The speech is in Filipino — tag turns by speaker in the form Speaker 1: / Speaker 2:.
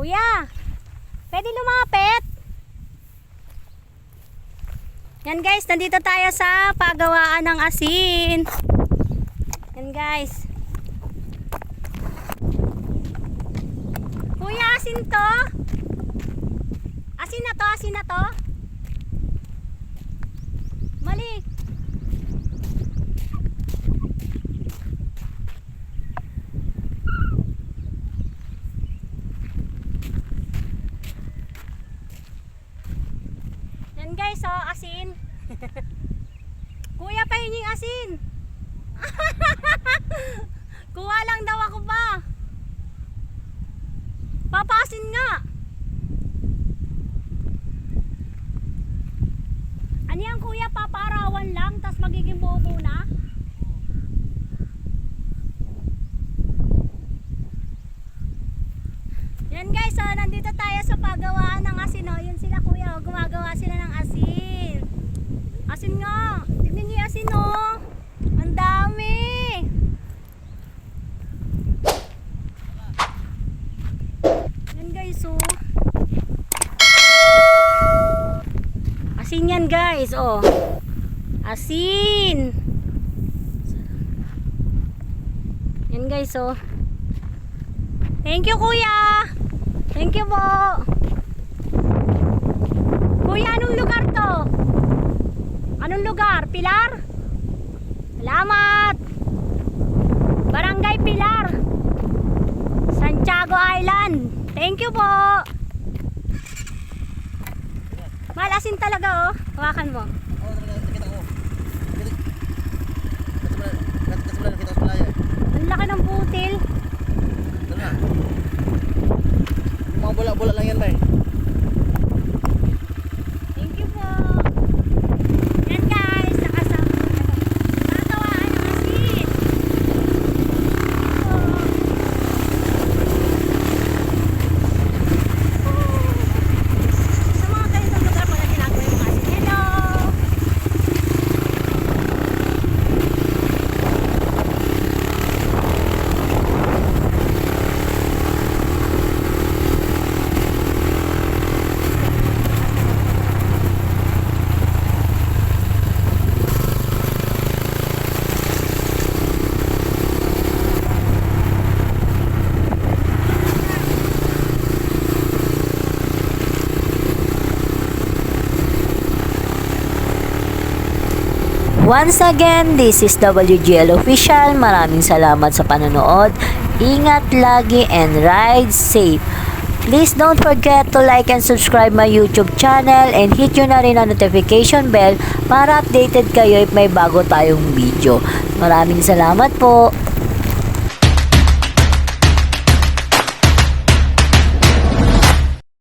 Speaker 1: Kuya, pwede lumapit? Yan guys, nandito tayo sa pagawaan ng asin. Yan guys. Kuya, asin to? Asin na to, asin na to? Mali. Yan guys, oh, asin. Kuya, pahinging asin. Kuha lang daw ako ba? Papasin nga. Ano yan kuya, paparawan lang tas magiging bobo na? Yan guys, oh, nandito tayo sa pagawaan ng asin. Oh. Yun sila kuya, oh, gumagawa sila ng asin. Asin nga. Tignan niyo yung asin, oh. Ang dami. Yan guys, oh. Asin yan guys, oh. Asin. Yan guys, oh. Thank you kuya. Thank you po. Kuya, anong lugar to? Anong lugar? Pilar? Salamat. Barangay Pilar, Santiago Island. Thank you po. Malasin talaga, oh. Hawakan mo. Ang laki ng putil.
Speaker 2: Mga bola-bola lang yan, bay.
Speaker 1: Thank you po. Yan guys, nakasama ko na gagawaan ng asin. Sa mga ganitong lugar pala ginagawa yung asin. Hello!
Speaker 3: Once again, this is WGL Official. Maraming salamat sa panonood. Ingat lagi and ride safe. Please don't forget to like and subscribe my YouTube channel and hit nyo na rin ang notification bell para updated kayo if may bago tayong video. Maraming salamat po.